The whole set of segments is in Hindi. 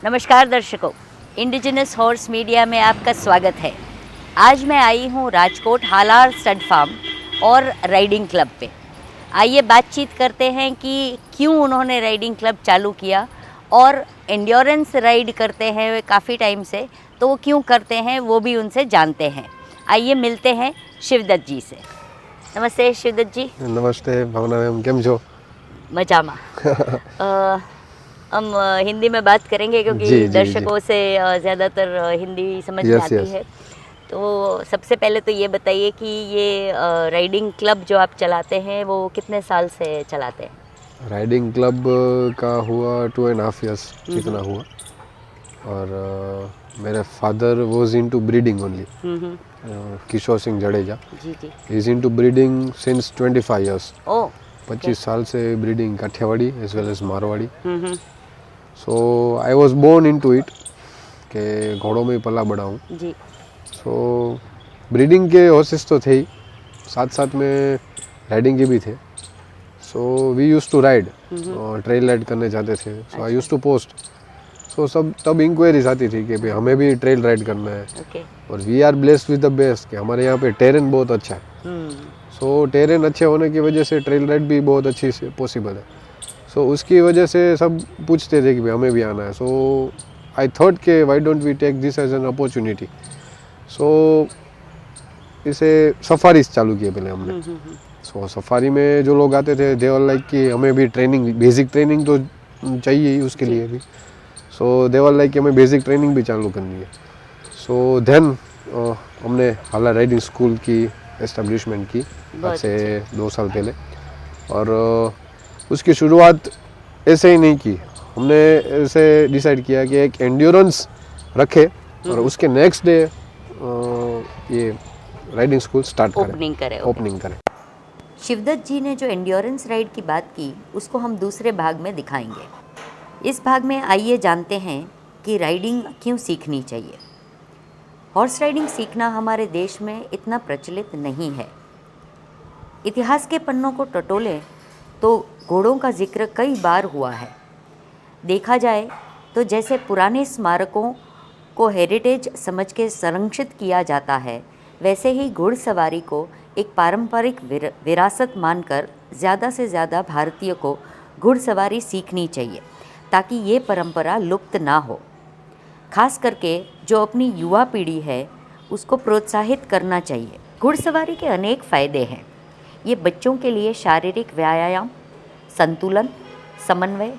नमस्कार दर्शकों, इंडिजिनस हॉर्स मीडिया में आपका स्वागत है। आज मैं आई हूँ राजकोट हालार स्टड फार्म और राइडिंग क्लब पे। आइए बातचीत करते हैं कि क्यों उन्होंने राइडिंग क्लब चालू किया और एंड्योरेंस राइड करते हैं काफ़ी टाइम से, तो वो क्यों करते हैं वो भी उनसे जानते हैं। आइए मिलते हैं शिवदत्त जी से। नमस्ते शिवदत्त जी। नमस्ते भावना मैम, केम छो? मजामा। हम हिंदी में बात करेंगे क्योंकि जी, जी, दर्शकों से ज़्यादातर हिंदी समझ में यस आती यस। है। तो सबसे पहले तो ये बताइए कि ये राइडिंग क्लब जो आप चलाते हैं वो कितने साल से चलाते हैं? राइडिंग क्लब का हुआ 2.5 years इतना हुआ। और मेरे father was into breeding only. Kishore Singh Jadeja ji ji. Is into breeding since 25 years। ओ 25 साल से breeding Kathiawari as well as Marwari. So I was born into it के घोड़ों में पला बड़ा हूँ। जी। सो ब्रीडिंग के हॉर्सेस तो थे ही, साथ साथ में राइडिंग के भी थे। So we use to ride, trail ride करने जाते थे। So I use to post. सो सब तब इंक्वायरीज आती थी कि भाई हमें भी ट्रेल राइड करना है। ओके। और we are blessed with the best कि हमारे यहाँ पे टेरेन बहुत अच्छा है। सो टेरेन अच्छे होने की वजह से ट्रेल राइड भी बहुत अच्छी से पॉसिबल है। सो उसकी वजह से सब पूछते थे कि भाई हमें भी आना है। सो आई थॉट के why don't we take this as an opportunity. So इसे सफारीज चालू किए पहले हमने। सो सफारी में जो लोग आते थे दे वर लाइक कि हमें भी ट्रेनिंग, बेसिक ट्रेनिंग तो चाहिए ही उसके लिए भी। सो दे वर लाइक कि हमें बेसिक ट्रेनिंग भी चालू करनी है। सो देन हमने हालार राइडिंग स्कूल की एस्टेब्लिशमेंट की आज से 2 साल पहले। और उसकी शुरुआत ऐसे ही नहीं की, हमने ऐसे डिसाइड किया कि एक एंड्योरेंस रखे और उसके नेक्स्ट डे ये राइडिंग स्कूल स्टार्ट करें, ओपनिंग करें। शिवदत्त जी ने जो एंड्योरेंस राइड की बात की उसको हम दूसरे भाग में दिखाएंगे। इस भाग में आइए जानते हैं कि राइडिंग क्यों सीखनी चाहिए। हॉर्स राइडिंग सीखना हमारे देश में इतना प्रचलित नहीं है। इतिहास के पन्नों को टटोलें तो घोड़ों का जिक्र कई बार हुआ है। देखा जाए तो जैसे पुराने स्मारकों को हेरिटेज समझ के संरक्षित किया जाता है, वैसे ही घुड़सवारी को एक पारंपरिक विरासत मानकर ज़्यादा से ज़्यादा भारतीय को घुड़सवारी सीखनी चाहिए ताकि ये परंपरा लुप्त ना हो। खास करके जो अपनी युवा पीढ़ी है उसको प्रोत्साहित करना चाहिए। घुड़सवारी के अनेक फ़ायदे हैं। ये बच्चों के लिए शारीरिक व्यायाम, संतुलन, समन्वय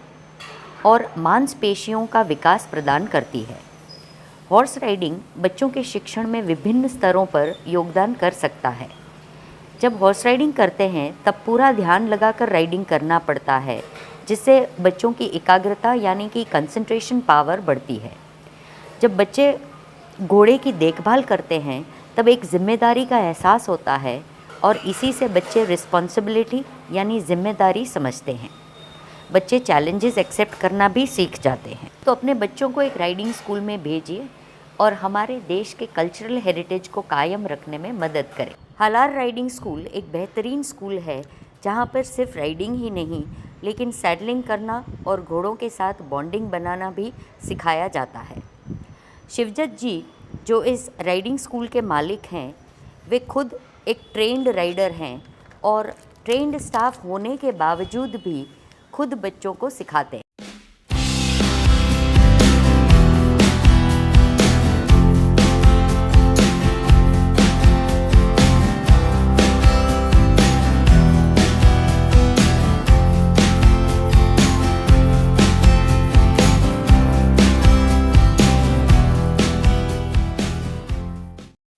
और मांसपेशियों का विकास प्रदान करती है। हॉर्स राइडिंग बच्चों के शिक्षण में विभिन्न स्तरों पर योगदान कर सकता है। जब हॉर्स राइडिंग करते हैं तब पूरा ध्यान लगाकर राइडिंग करना पड़ता है, जिससे बच्चों की एकाग्रता यानी कि कंसंट्रेशन पावर बढ़ती है। जब बच्चे घोड़े की देखभाल करते हैं तब एक जिम्मेदारी का एहसास होता है और इसी से बच्चे रिस्पॉन्सिबिलिटी यानी जिम्मेदारी समझते हैं। बच्चे चैलेंजेस एक्सेप्ट करना भी सीख जाते हैं। तो अपने बच्चों को एक राइडिंग स्कूल में भेजिए और हमारे देश के कल्चरल हेरिटेज को कायम रखने में मदद करें। हालार राइडिंग स्कूल एक बेहतरीन स्कूल है जहाँ पर सिर्फ राइडिंग ही नहीं लेकिन सैडलिंग करना और घोड़ों के साथ बॉन्डिंग बनाना भी सिखाया जाता है। शिवदत्त जी जो इस राइडिंग स्कूल के मालिक हैं, वे खुद एक ट्रेंड राइडर हैं और ट्रेंड स्टाफ होने के बावजूद भी खुद बच्चों को सिखाते हैं।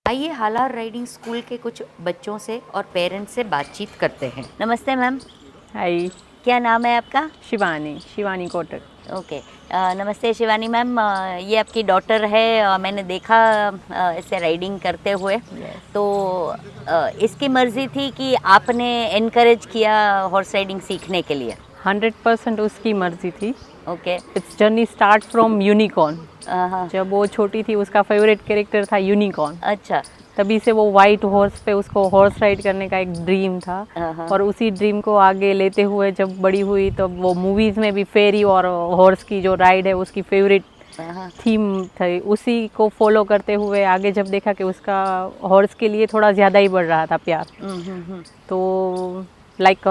आइए हालार राइडिंग स्कूल के कुछ बच्चों से और पेरेंट्स से बातचीत करते हैं। नमस्ते मैम। हाय, क्या नाम है आपका? शिवानी कोटक। ओके। नमस्ते शिवानी मैम। ये आपकी डॉटर है, मैंने देखा इसे राइडिंग करते हुए। तो इसकी मर्ज़ी थी कि आपने एनकरेज किया हॉर्स राइडिंग सीखने के लिए? 100% उसकी मर्जी थी। Okay. It's journey start from unicorn. जब वो छोटी थी उसका फेवरेट कैरेक्टर था यूनिकॉर्न। अच्छा। तभी से वो वाइट हॉर्स पे उसको हॉर्स राइड करने का एक ड्रीम था। और उसी ड्रीम को आगे लेते हुए जब बड़ी हुई तो वो मूवीज़ में भी फेरी और हॉर्स की जो राइड है उसकी फेवरेट थीम थी, उसी को फॉलो करते हुए आगे जब देखा कि उसका हॉर्स के लिए थोड़ा ज़्यादा ही बढ़ रहा था प्यार, तो लाइक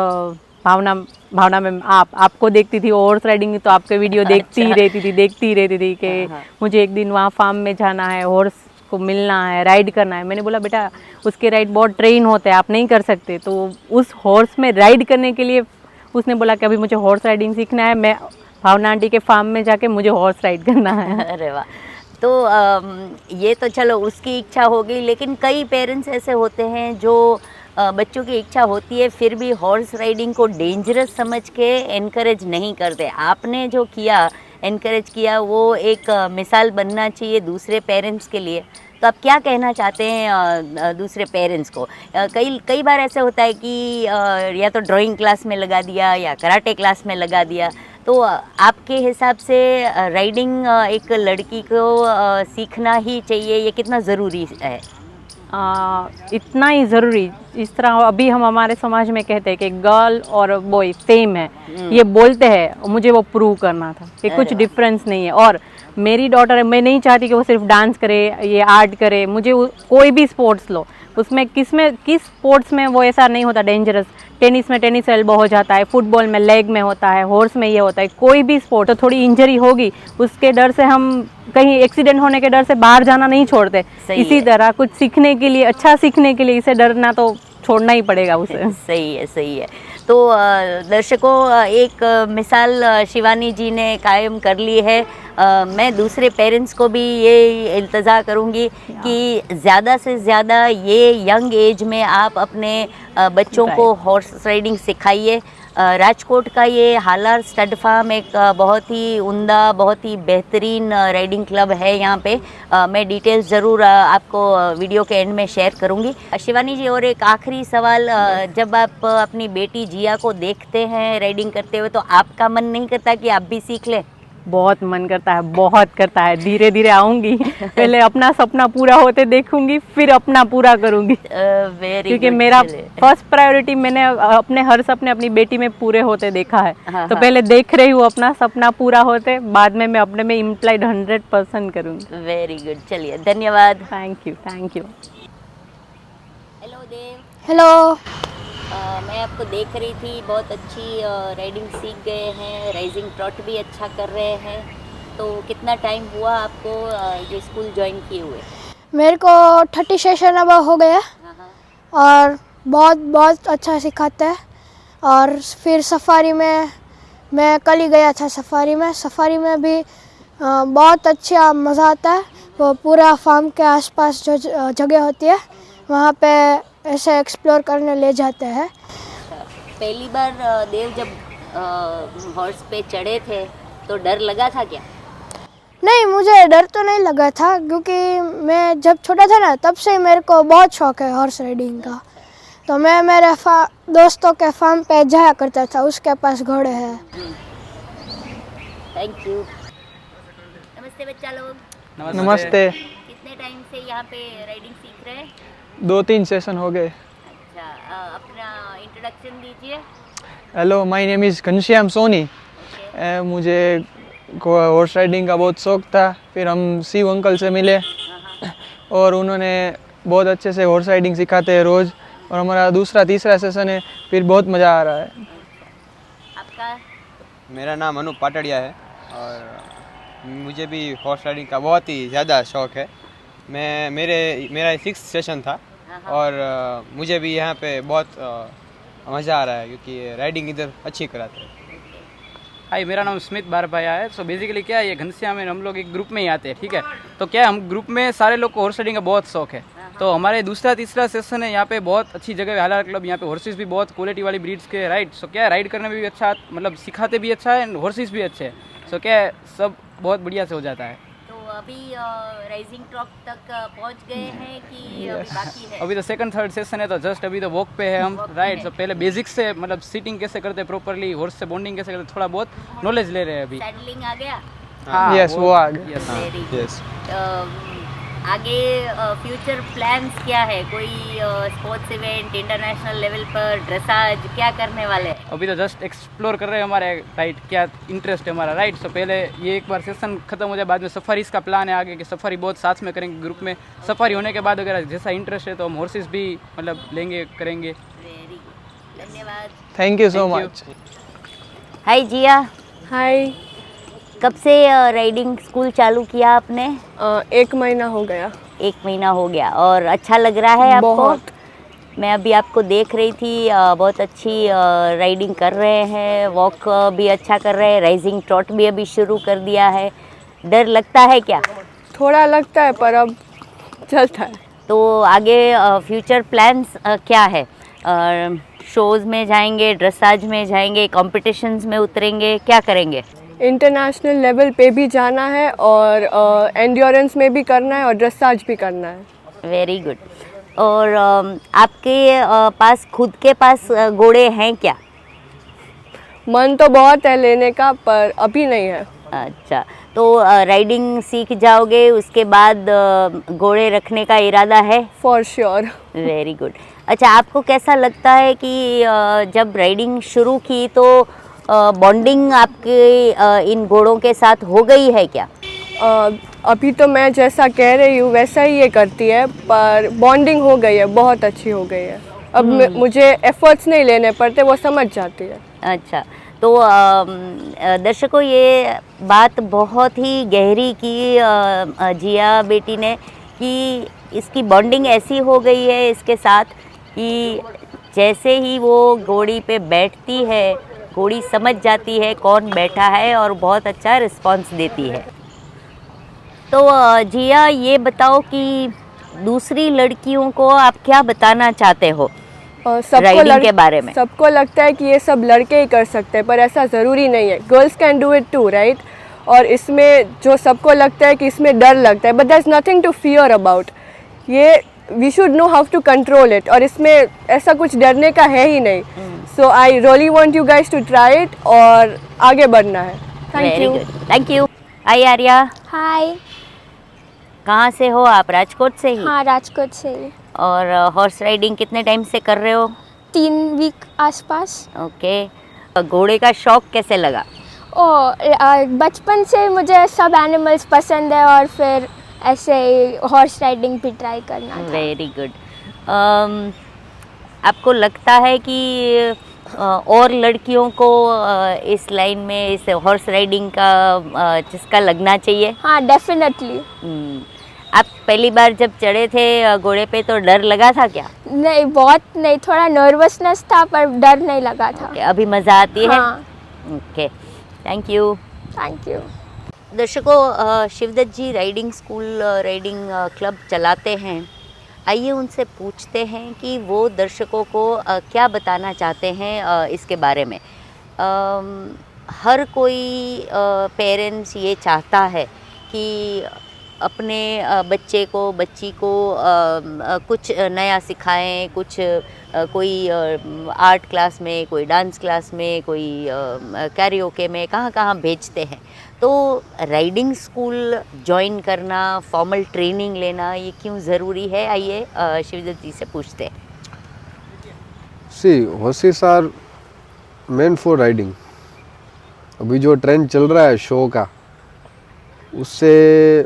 भावना में आपको देखती थी हॉर्स राइडिंग, तो आपके वीडियो देखती ही रहती थी कि मुझे एक दिन वहाँ फार्म में जाना है, हॉर्स को मिलना है, राइड करना है। मैंने बोला बेटा उसके राइड बहुत ट्रेन होते हैं, आप नहीं कर सकते। तो उस हॉर्स में राइड करने के लिए उसने बोला कि अभी मुझे हॉर्स राइडिंग सीखना है, मैं भावना आंटी के फार्म में जाके मुझे हॉर्स राइड करना है। अरे वाह। तो ये तो चलो उसकी इच्छा हो गई, लेकिन कई पेरेंट्स ऐसे होते हैं जो बच्चों की इच्छा होती है फिर भी हॉर्स राइडिंग को डेंजरस समझ के एनकरेज नहीं करते। आपने जो किया, एनकरेज किया, वो एक मिसाल बनना चाहिए दूसरे पेरेंट्स के लिए। तो आप क्या कहना चाहते हैं दूसरे पेरेंट्स को? कई बार ऐसे होता है कि या तो ड्राइंग क्लास में लगा दिया या कराटे क्लास में लगा दिया। तो आपके हिसाब से राइडिंग एक लड़की को सीखना ही चाहिए, ये कितना ज़रूरी है? इतना ही ज़रूरी। इस तरह अभी हम हमारे समाज में कहते हैं कि गर्ल और बॉय सेम है, ये बोलते हैं, मुझे वो प्रूव करना था कि कुछ डिफरेंस नहीं है। और मेरी डॉटर है, मैं नहीं चाहती कि वो सिर्फ डांस करे, ये आर्ट करे, मुझे कोई भी स्पोर्ट्स लो, उसमें किस स्पोर्ट्स में वो ऐसा नहीं होता डेंजरस। टेनिस में टेनिस एल्बो हो जाता है, फुटबॉल में लेग में होता है, हॉर्स में ये होता है। कोई भी स्पोर्ट तो थोड़ी इंजरी होगी, उसके डर से हम कहीं एक्सीडेंट होने के डर से बाहर जाना नहीं छोड़ते। इसी तरह कुछ सीखने के लिए, अच्छा सीखने के लिए इसे डरना तो छोड़ना ही पड़ेगा उसे। सही है। तो दर्शकों, एक मिसाल शिवानी जी ने कायम कर ली है। मैं दूसरे पेरेंट्स को भी ये इल्तजा करूँगी कि ज़्यादा से ज़्यादा ये यंग एज में आप अपने बच्चों को हॉर्स राइडिंग सिखाइए। राजकोट का ये हालार स्टड फार्म एक बहुत ही उम्दा, बहुत ही बेहतरीन राइडिंग क्लब है यहाँ पे। मैं डिटेल्स ज़रूर आपको वीडियो के एंड में शेयर करूँगी। शिवानी जी, और एक आखिरी सवाल, जब आप अपनी बेटी जिया को देखते हैं राइडिंग करते हुए, तो आपका मन नहीं करता कि आप भी सीख लें? बहुत मन करता है, बहुत करता है। धीरे धीरे आऊंगी, पहले अपना सपना पूरा होते देखूंगी, फिर अपना पूरा करूंगी। क्योंकि मेरा फर्स्ट प्रायोरिटी, मैंने अपने हर सपने अपनी बेटी में पूरे होते देखा है। तो पहले देख रही हूँ अपना सपना पूरा होते, बाद में मैं अपने में इम्प्लाइड 100% करूंगी। वेरी गुड, चलिए धन्यवाद। Thank you. Hello Dev. Hello. मैं आपको देख रही थी, बहुत अच्छी राइडिंग सीख गए हैं, राइजिंग ट्रॉट भी अच्छा कर रहे हैं। तो कितना टाइम हुआ आपको ये स्कूल ज्वाइन किए हुए? मेरे को 30 सेशन अब हो गया और बहुत अच्छा सिखाते हैं। और फिर सफारी में मैं कल ही गया था, सफारी में भी बहुत अच्छा मज़ा आता है। वो पूरा फार्म के आसपास जो जगह होती है वहाँ पे ऐसे एक्सप्लोर करने ले जाते हैं। पहली बार देव जब हॉर्स पे चढ़े थे तो डर लगा था क्या? नहीं, मुझे डर तो नहीं लगा था, क्योंकि मैं जब छोटा था ना तब से मेरे को बहुत शौक है हॉर्स राइडिंग का। तो मैं मेरे दोस्तों के फार्म पे जाया करता था, उसके पास घोड़े हैं। Thank you. नमस्ते बच्चा लोग। नमस्ते। कितने टाइम से यहाँ पे राइडिंग सीख रहे हैं? 2-3 सेशन हो गए। अच्छा, अपना इंट्रोडक्शन दीजिए। Hello, my name is Ghanshyam Soni. मुझे हॉर्स राइडिंग का बहुत शौक था। फिर हम शिव अंकल से मिले और उन्होंने बहुत अच्छे से हॉर्स राइडिंग सिखाते हैं रोज़, और हमारा दूसरा तीसरा सेशन है, फिर बहुत मज़ा आ रहा है। आपका? मेरा नाम अनूप पाटड़िया है और मुझे भी हॉर्स राइडिंग का बहुत ही ज़्यादा शौक है। मेरा 6th सेशन था और मुझे भी यहाँ पे बहुत मज़ा आ रहा है, क्योंकि राइडिंग इधर अच्छी कराते हैं। हाय, मेरा नाम स्मित बारभाया है। सो बेसिकली क्या है, ये घनश्याम में हम लोग एक ग्रुप में ही आते हैं, ठीक है। तो क्या है, हम ग्रुप में सारे लोग को हॉर्स राइडिंग का बहुत शौक है। तो हमारे दूसरा तीसरा सेशन है यहाँ पे, बहुत अच्छी जगह है हालार क्लब। यहाँ पे हॉर्सेस भी बहुत क्वालिटी वाली ब्रीड्स के राइड। सो क्या है, राइड करने में भी अच्छा, मतलब सिखाते भी अच्छा है, एंड हॉर्सेस भी अच्छे हैं। सो क्या है, सब बहुत बढ़िया से हो जाता है। तो अभी राइजिंग ट्रॉप तक पहुँच गए हैं कि अभी बाकी है? अभी तो 2nd 3rd सेशन है, तो जस्ट अभी तो वॉक पे है हम, राइट। तो पहले बेसिक्स से, मतलब सीटिंग कैसे करते हैं प्रॉपरली, हॉर्स से बॉन्डिंग कैसे करते, थोड़ा बहुत नॉलेज ले रहे हैं अभी। सैडलिंग आ गया? यस, वो आ गया। Very good. आगे फ्यूचर प्लान्स क्या है? कोई स्पोर्ट्स इवेंट इंटरनेशनल लेवल पर, ड्रेसाज, क्या करने वाले हैं? अभी तो जस्ट एक्सप्लोर कर रहे हैं हमारे राइट क्या इंटरेस्ट है हमारा राइट। सो पहले ये एक बार सेशन खत्म हो जाए, बाद में सफारीज का प्लान है आगे कि सफारी बहुत साथ में करेंगे ग्रुप में। सफारी होने के बाद अगर जैसा इंटरेस्ट है तो हम हॉर्सेस भी मतलब लेंगे करेंगे। वेरी गुड, धन्यवाद। Thank you so Thank you. Much. Hi Jiya, hi. कब से राइडिंग स्कूल चालू किया आपने? 1 महीना हो गया। 1 महीना हो गया और अच्छा लग रहा है आपको? बहुत। मैं अभी आपको देख रही थी, बहुत अच्छी राइडिंग कर रहे हैं, वॉक भी अच्छा कर रहे हैं, राइजिंग ट्रॉट भी अभी शुरू कर दिया है। डर लगता है क्या? थोड़ा लगता है पर अब चलता है। तो आगे फ्यूचर प्लान्स क्या है? शोज़ में जाएंगे, ड्रेसाज में जाएंगे, कॉम्पिटिशन्स में उतरेंगे, क्या करेंगे? इंटरनेशनल लेवल पे भी जाना है और एंड्योरेंस में भी करना है और ड्रेसाज भी करना है। Very good. और आपके पास खुद के पास घोड़े हैं क्या? मन तो बहुत है लेने का पर अभी नहीं है। अच्छा, तो राइडिंग सीख जाओगे, उसके बाद घोड़े रखने का इरादा है? For sure. Very good. अच्छा, आपको कैसा लगता है कि जब राइडिंग शुरू की तो बॉन्डिंग आपके इन घोड़ों के साथ हो गई है क्या? अभी तो मैं जैसा कह रही हूँ वैसा ही ये करती है पर बॉन्डिंग हो गई है, बहुत अच्छी हो गई है। अब मुझे एफर्ट्स नहीं लेने पड़ते, वो समझ जाती है। अच्छा, तो दर्शकों ये बात बहुत ही गहरी की जिया बेटी ने कि इसकी बॉन्डिंग ऐसी हो गई है इसके साथ कि जैसे ही वो घोड़ी पे बैठती है, घोड़ी समझ जाती है कौन बैठा है और बहुत अच्छा रिस्पांस देती है। तो जिया ये बताओ कि दूसरी लड़कियों को आप क्या बताना चाहते हो राइडिंग के बारे में? सबको लगता है कि ये सब लड़के ही कर सकते हैं पर ऐसा ज़रूरी नहीं है। Girls can do it too, right? और इसमें जो सबको लगता है कि इसमें डर लगता है, but there is nothing to fear about. ये we should know how to control it और इसमें ऐसा कुछ डरने का है ही नहीं। So I really want you guys to try it और आगे बढ़ना है। Thank you. Thank you. Hi Arya, hi. कहाँ से हो आप? राजकोट से ही? हाँ, राजकोट से ही। और हॉर्स राइडिंग कितने टाइम से कर रहे हो? 3 वीक आसपास। ओके। घोड़े का शौक कैसे लगा? बचपन से मुझे सब एनिमल्स पसंद है और फिर ऐसे ही हॉर्स राइडिंग भी ट्राई करना था। Very good. आपको लगता है कि और लड़कियों को इस लाइन में, इस हॉर्स राइडिंग का चस्का लगना चाहिए? हाँ, डेफिनेटली। आप पहली बार जब चढ़े थे घोड़े पे तो डर लगा था क्या? नहीं, बहुत नहीं, थोड़ा नर्वसनेस था पर डर नहीं लगा था। अभी मज़ा आती है? हाँ। Okay, thank you. Thank you. दर्शकों, शिवदत्त जी राइडिंग स्कूल, राइडिंग क्लब चलाते हैं। आइए उनसे पूछते हैं कि वो दर्शकों को क्या बताना चाहते हैं इसके बारे में। हर कोई पेरेंट्स ये चाहता है कि अपने बच्चे को, बच्ची को कुछ नया सिखाएं, कुछ कोई आर्ट क्लास में, कोई डांस क्लास में, कोई कैरियोके में, कहाँ कहाँ भेजते हैं। तो राइडिंग स्कूल ज्वाइन करना, फॉर्मल ट्रेनिंग लेना, ये क्यों ज़रूरी है? आइए शिवदत्त जी से पूछते हैं। See horses are meant for riding. अभी जो ट्रेंड चल रहा है शो का, उससे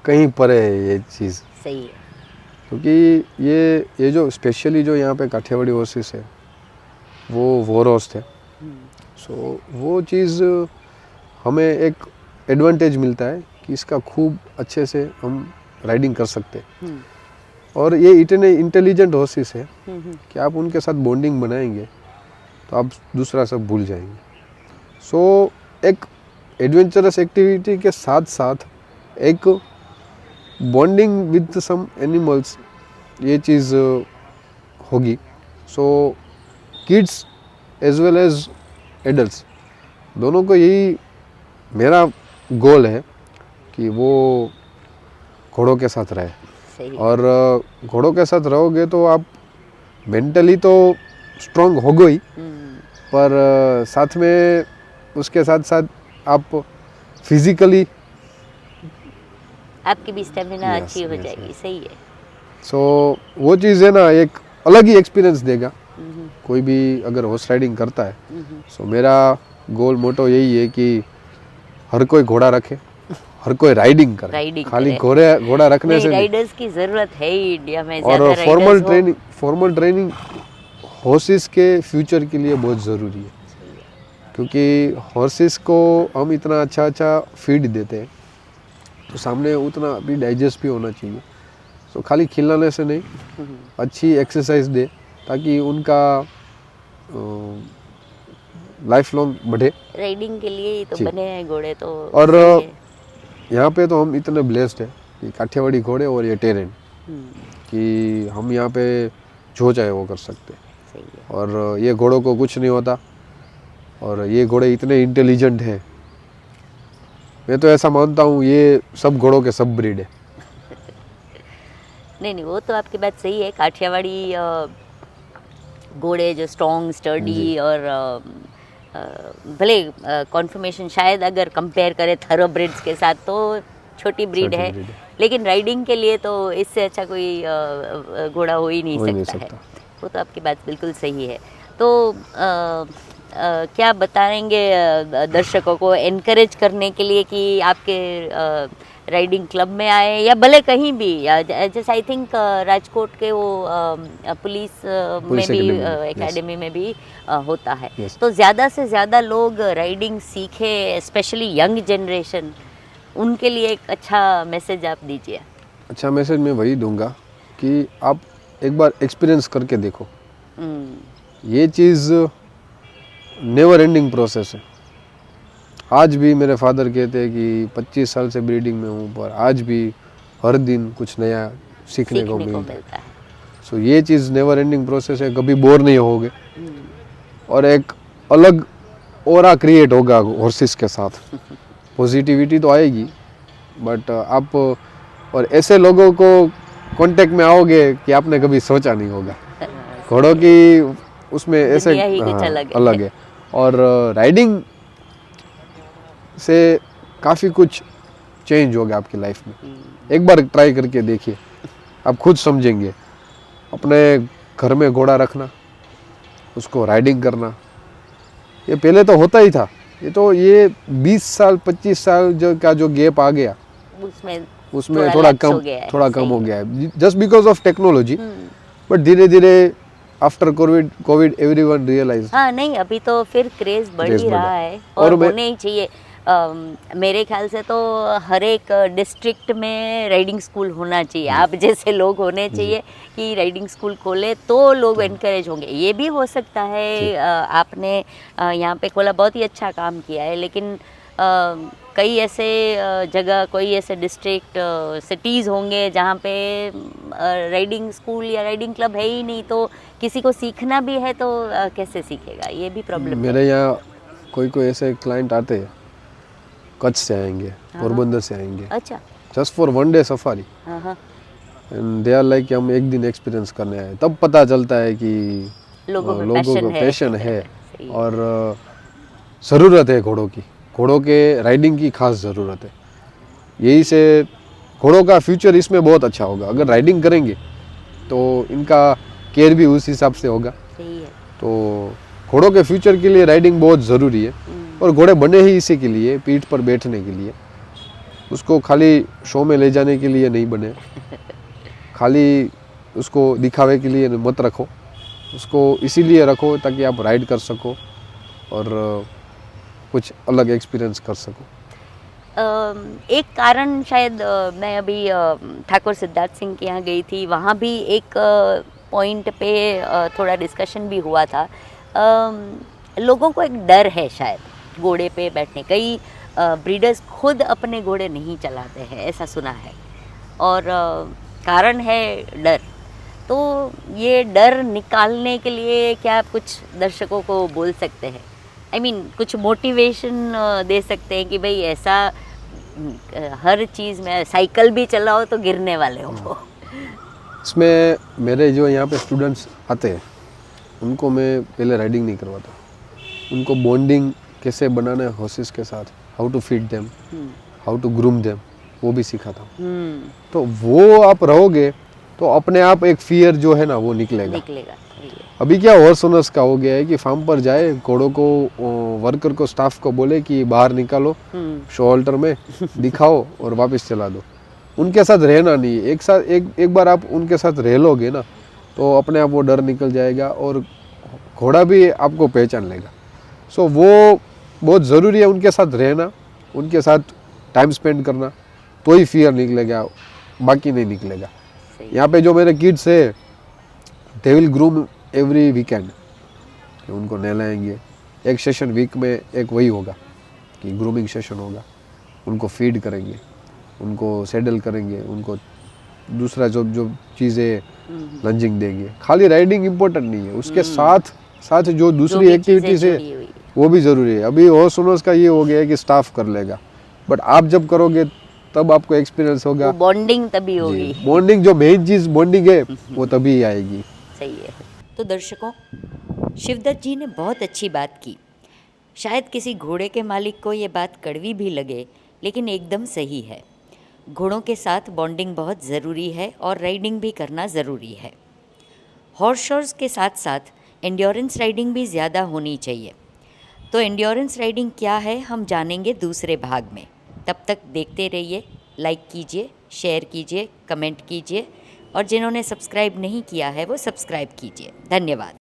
कहीं परे है ये चीज़। सही है। क्योंकि ये जो स्पेशली जो यहाँ पे काठियावाड़ी हॉर्सेस है वो वॉर हॉर्स थे। सो वो चीज़ हमें एक एडवांटेज मिलता है कि इसका खूब अच्छे से हम राइडिंग कर सकते हैं। और ये इतने इंटेलिजेंट हॉर्सेस है कि आप उनके साथ बॉन्डिंग बनाएंगे तो आप दूसरा सब भूल जाएंगे। सो एक एडवेंचरस एक्टिविटी के साथ साथ एक बॉन्डिंग विद सम एनिमल्स, ये चीज़ होगी। So kids as well as adults दोनों को यही मेरा गोल है कि वो घोड़ों के साथ रहे। सही। और घोड़ों के साथ रहोगे तो आप मेंटली तो स्ट्रांग हो गई, पर साथ में उसके साथ साथ आप फिजिकली आपकी भी स्टेमिना Yes, अच्छी हो yes, जाएगी, yes. सही है। सो वो चीज़ है ना, एक अलग ही एक्सपीरियंस देगा कोई भी अगर हॉर्स राइडिंग करता है। सो मेरा गोल मोटो यही है कि हर कोई घोड़ा रखे, हर कोई राइडिंग करे। राइडिंग खाली करे। घोड़ा रखने नहीं, से नहीं। राइडर्स की ज़रूरत है ही इंडिया में, और ज़्यादा फॉर्मल ट्रेनिंग हॉर्सेस के फ्यूचर के लिए बहुत ज़रूरी है, क्योंकि हॉर्सेस को हम इतना अच्छा फीड देते हैं तो सामने उतना भी डाइजेस्ट भी होना चाहिए। तो खाली खिलाने से नहीं, अच्छी एक्सरसाइज दे ताकि उनका लाइफ लॉन्ग बढ़े। राइडिंग के लिए ही तो जी। बने हैं घोड़े, तो और सही है। यहाँ पे तो हम इतने ब्लेस्ड हैं कि काठियावाड़ी घोड़े और ये टेरेन कि हम यहाँ पे जो चाहे वो कर सकते हैं। सही है। और ये घोड़ों को कुछ नहीं होता, और ये घोड़े इतने इंटेलिजेंट हैं। मैं तो ऐसा मानता हूँ ये सब घोड़ों के सब ब्रीड है। नहीं, वो तो आपकी बात सही है। काठियावाड़ी घोड़े जो स्ट्रॉन्ग, स्टर्डी और भले कॉन्फर्मेशन शायद अगर कंपेयर करें थरोब्रिड्स के साथ तो छोटी ब्रीड छोटी है, breed है। लेकिन राइडिंग के लिए तो इससे अच्छा कोई घोड़ा हो ही नहीं हो ही नहीं सकता है। सकता। वो तो आपकी बात बिल्कुल सही है। तो क्या बताएंगे दर्शकों को एनकरेज करने के लिए कि आपके राइडिंग क्लब में आए या भले कहीं भी, जैसे आई थिंक राजकोट के वो पुलिस में भी एकेडमी में भी होता है। Yes. तो ज़्यादा से ज़्यादा लोग राइडिंग सीखे, स्पेशली यंग जनरेशन, उनके लिए एक अच्छा मैसेज आप दीजिए। अच्छा मैसेज मैं वही दूंगा कि आप एक बार एक्सपीरियंस करके देखो। ये चीज़ नेवर एंडिंग प्रोसेस है। आज भी मेरे फादर कहते हैं कि 25 साल से ब्रीडिंग में हूँ, पर आज भी हर दिन कुछ नया सीखने को मिलता है। सो ये चीज़ नेवर एंडिंग प्रोसेस है, कभी बोर नहीं होगे और एक अलग ऑरा क्रिएट होगा हॉर्सेस के साथ। पॉजिटिविटी तो आएगी, बट आप और ऐसे लोगों को कांटेक्ट में आओगे कि आपने कभी सोचा नहीं होगा। घोड़ों की उसमें ऐसे दुनिया ही कुछ अलग है। और राइडिंग से काफ़ी कुछ चेंज होगा आपकी लाइफ में। एक बार ट्राई करके देखिए, आप खुद समझेंगे। अपने घर में घोड़ा रखना, उसको राइडिंग करना, ये पहले तो होता ही था। ये 20 साल 25 साल का जो गैप आ गया उसमें थोड़ा कम हो गया है, just because of technology. But धीरे धीरे आफ्टर कोविड एवरीवन रियलाइज। हाँ, नहीं अभी तो फिर क्रेज बढ़ ही रहा है और होने ही चाहिए। मेरे ख्याल से तो हर एक डिस्ट्रिक्ट में राइडिंग स्कूल होना चाहिए। आप जैसे लोग होने चाहिए कि राइडिंग स्कूल खोले तो लोग एनकरेज होंगे। ये भी हो सकता है आपने यहाँ पे खोला, बहुत ही अच्छा काम किया है, लेकिन कई ऐसे जगह, कोई ऐसे डिस्ट्रिक्ट सिटीज़ होंगे जहाँ पे राइडिंग स्कूल या राइडिंग क्लब है ही नहीं, तो किसी को सीखना भी है तो कैसे सीखेगा, ये भी प्रॉब्लम है। मेरे यहाँ कोई ऐसे क्लाइंट आते हैं, कच्छ से आएंगे, पोरबंदर से आएंगे, अच्छा, just for 1 day safari, and they are like हम एक दिन एक्सपीरियंस करने आए। तब पता चलता है कि लोगों को पैशन है और ज़रूरत है घोड़ों की। घोड़ों के राइडिंग की खास ज़रूरत है। यही से घोड़ों का फ्यूचर इसमें बहुत अच्छा होगा। अगर राइडिंग करेंगे तो इनका केयर भी उस हिसाब से होगा। सही है। तो घोड़ों के फ्यूचर के लिए राइडिंग बहुत ज़रूरी है। और घोड़े बने ही इसी के लिए, पीठ पर बैठने के लिए। उसको खाली शो में ले जाने के लिए नहीं बने, खाली उसको दिखावे के लिए मत रखो। उसको इसीलिए रखो ताकि आप राइड कर सको और कुछ अलग एक्सपीरियंस कर सको। एक कारण शायद मैं अभी ठाकुर सिद्धार्थ सिंह के यहाँ गई थी, वहाँ भी एक पॉइंट पे थोड़ा डिस्कशन भी हुआ था। लोगों को एक डर है शायद घोड़े पे बैठने। कई ब्रीडर्स खुद अपने घोड़े नहीं चलाते हैं, ऐसा सुना है, और कारण है डर। तो ये डर निकालने के लिए क्या आप कुछ दर्शकों को बोल सकते हैं? I mean, कुछ मोटिवेशन दे सकते हैं कि भाई ऐसा हर चीज़ में, साइकिल भी चलाओ तो गिरने वाले हो। इसमें मेरे जो यहाँ पे स्टूडेंट्स आते हैं उनको मैं पहले राइडिंग नहीं करवाता। उनको बॉन्डिंग कैसे बनाना है हॉर्सेस के साथ, how to feed them, how to groom them, वो भी सिखाता हूँ। तो वो आप रहोगे तो अपने आप एक फियर जो है ना वो निकलेगा। अभी क्या हॉर्स ओनर्स का हो गया है कि फार्म पर जाए, घोड़ों को, वर्कर को, स्टाफ को बोले कि बाहर निकालो शो होल्डर में दिखाओ और वापस चला दो। उनके साथ रहना नहीं है। एक बार आप उनके साथ रह लोगे ना तो अपने आप वो डर निकल जाएगा और घोड़ा भी आपको पहचान लेगा। सो वो बहुत ज़रूरी है उनके साथ रहना, उनके साथ टाइम स्पेंड करना, तो ही फियर निकलेगा, बाकी नहीं निकलेगा। यहाँ पे जो मेरे किड्स है they will groom every weekend, उनको नहलाएंगे। एक सेशन वीक में एक वही होगा कि ग्रूमिंग सेशन होगा, उनको फीड करेंगे, उनको सेडल करेंगे, उनको दूसरा जो जो चीज़ें लंजिंग देंगे। खाली राइडिंग इम्पोर्टेंट नहीं है, उसके साथ जो दूसरी एक्टिविटीज है वो भी ज़रूरी है। अभी हॉर्स ओनर्स का ये हो गया है कि स्टाफ कर लेगा, बट आप जब करोगे तब आपको एक्सपीरियंस होगा, बॉन्डिंग तभी होगी। बॉन्डिंग जो मेन चीज़ बॉन्डिंग है वो तभी आएगी। सही है। तो दर्शकों, शिवदत्त जी ने बहुत अच्छी बात की। शायद किसी घोड़े के मालिक को ये बात कड़वी भी लगे, लेकिन एकदम सही है। घोड़ों के साथ बॉन्डिंग बहुत ज़रूरी है और राइडिंग भी करना ज़रूरी है। हॉर्स शोर्स के साथ साथ एंड्योरेंस राइडिंग भी ज़्यादा होनी चाहिए। तो एंड्योरेंस राइडिंग क्या है हम जानेंगे दूसरे भाग में। तब तक देखते रहिए, लाइक कीजिए, शेयर कीजिए, कमेंट कीजिए और जिन्होंने सब्सक्राइब नहीं किया है वो सब्सक्राइब कीजिए। धन्यवाद।